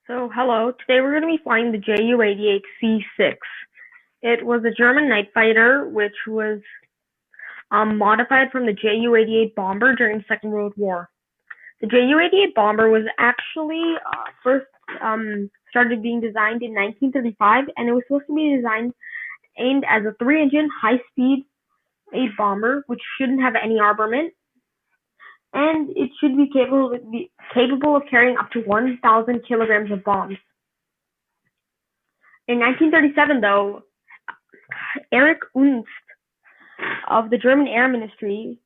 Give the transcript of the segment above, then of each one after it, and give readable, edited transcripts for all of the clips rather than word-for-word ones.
So, hello. Today we're going to be flying the Ju-88C6. It was a German night fighter, which was modified from the Ju-88 bomber during the Second World War. The Ju-88 bomber was actually first started being designed in 1935, and it was supposed to be designed aimed as a three-engine, high-speed aid bomber, which shouldn't have any armament, and it should be capable of carrying up to 1,000 kilograms of bombs. In 1937, though, Erich Unst of the German Air Ministry,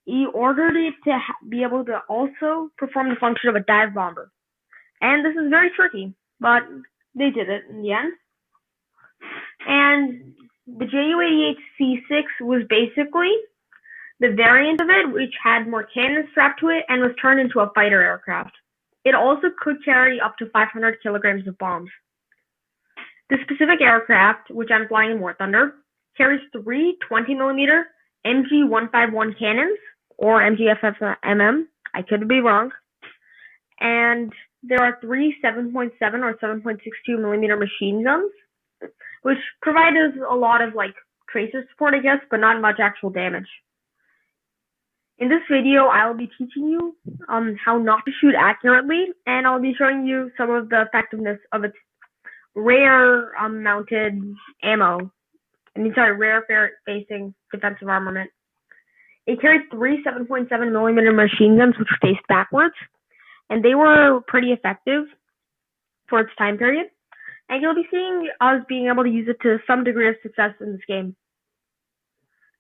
he ordered it to be able to also perform the function of a dive bomber. And this is very tricky, but they did it in the end. And the Ju-88C6 was basically the variant of it, which had more cannons strapped to it and was turned into a fighter aircraft. It also could carry up to 500 kilograms of bombs. This specific aircraft, which I'm flying in War Thunder, carries three 20mm MG151 cannons, or MGFFMM, I could be wrong, and there are three 7.7 or 7.62mm machine guns, which provide us a lot of tracer support, I guess, but not much actual damage. In this video, I will be teaching you how not to shoot accurately, and I'll be showing you some of the effectiveness of its rare mounted ammo. Rare facing defensive armament. It carried three 7.7mm machine guns which faced backwards, and they were pretty effective for its time period. And you'll be seeing us being able to use it to some degree of success in this game.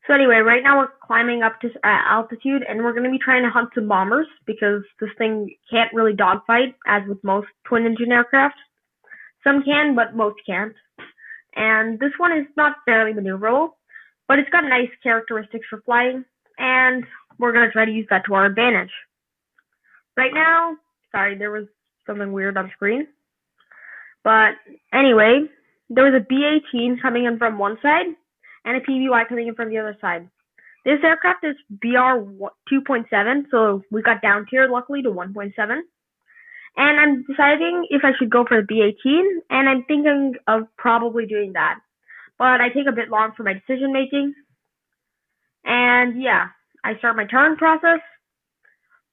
So anyway, right now we're climbing up to altitude, and we're going to be trying to hunt some bombers, because this thing can't really dogfight, as with most twin-engine aircraft. Some can, but most can't. And this one is not fairly maneuverable, but it's got nice characteristics for flying, and we're going to try to use that to our advantage. Right now, sorry, there was something weird on screen. But anyway, there was a B-18 coming in from one side, and a PBY coming in from the other side. This aircraft is BR 2.7, so we got down tiered luckily to 1.7. And I'm deciding if I should go for the B-18, and I'm thinking of probably doing that. But I take a bit long for my decision making. And yeah, I start my turn process,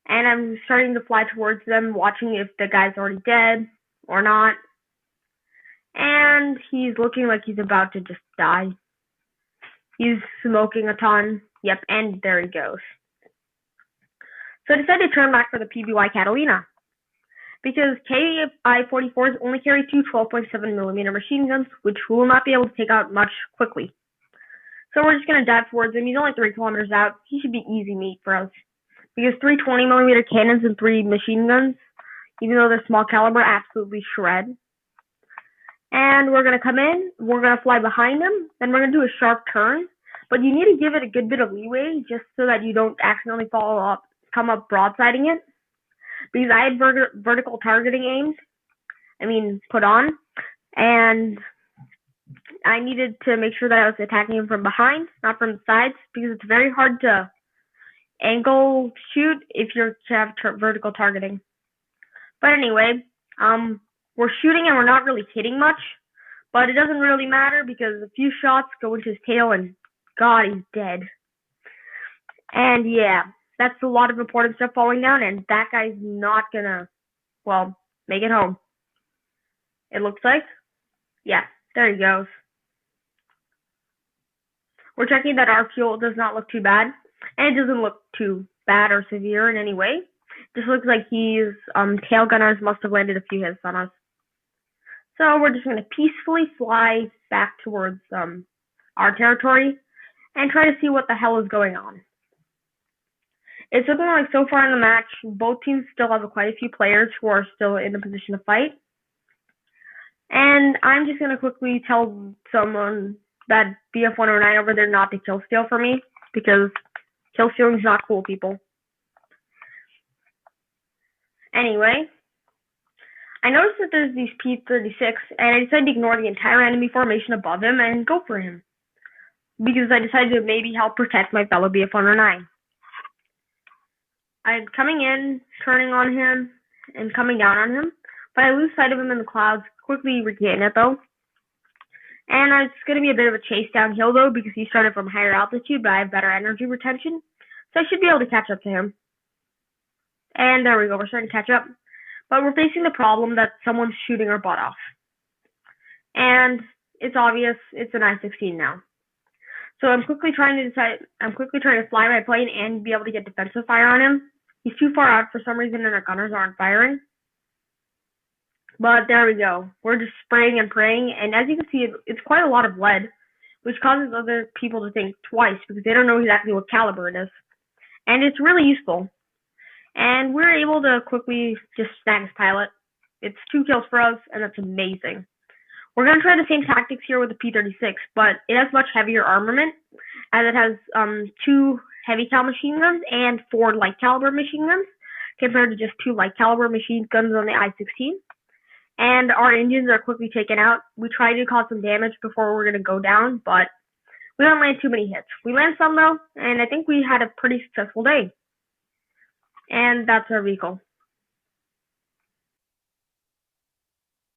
and I'm starting to fly towards them, watching if the guy's already dead or not. And he's looking like he's about to just die. He's smoking a ton. Yep, and there he goes. So I decided to turn back for the PBY Catalina, because Ki-44s only carry two 12.7mm machine guns, which will not be able to take out much quickly. So we're just going to dive towards him. He's only 3 kilometers out. He should be easy meat for us, because three 20mm cannons and three machine guns, even though they're small caliber, absolutely shred. And we're going to come in, we're going to fly behind him, then we're going to do a sharp turn, but you need to give it a good bit of leeway just so that you don't accidentally come up broadsiding it, because I had vertical targeting aims, put on, and I needed to make sure that I was attacking him from behind, not from the sides, because it's very hard to angle shoot if you have vertical targeting. But anyway, we're shooting and we're not really hitting much, but it doesn't really matter, because a few shots go into his tail and God, he's dead. And yeah, that's a lot of important stuff falling down, and that guy's not gonna, make it home. It looks like. Yeah, there he goes. We're checking that our fuel does not look too bad, and it doesn't look too bad or severe in any way. Just looks like his tail gunners must have landed a few hits on us. So we're just going to peacefully fly back towards our territory and try to see what the hell is going on. It's looking like so far in the match, both teams still have quite a few players who are still in a position to fight. And I'm just going to quickly tell someone that BF-109 over there not to kill steal for me, because kill stealing is not cool, people. Anyway, I noticed that there's these P-36, and I decided to ignore the entire enemy formation above him and go for him, because I decided to maybe help protect my fellow BF-109. I'm coming in, turning on him, and coming down on him, but I lose sight of him in the clouds, quickly regain it though. And it's going to be a bit of a chase downhill though, because he started from higher altitude, but I have better energy retention, so I should be able to catch up to him. And there we go, we're starting to catch up. But we're facing the problem that someone's shooting our butt off. And it's obvious it's an I-16 now. So I'm quickly trying to fly my plane and be able to get defensive fire on him. He's too far out for some reason and our gunners aren't firing. But there we go. We're just spraying and praying, and as you can see, it's quite a lot of lead, which causes other people to think twice because they don't know exactly what caliber it is. And it's really useful. And we're able to quickly just snag his pilot. It's 2 kills for us, and that's amazing. We're going to try the same tactics here with the P-36, but it has much heavier armament, as it has 2 heavy cal machine guns and 4 light caliber machine guns, compared to just 2 light caliber machine guns on the I-16. And our engines are quickly taken out. We try to cause some damage before we're going to go down, but we don't land too many hits. We land some though, and I think we had a pretty successful day. And that's our vehicle.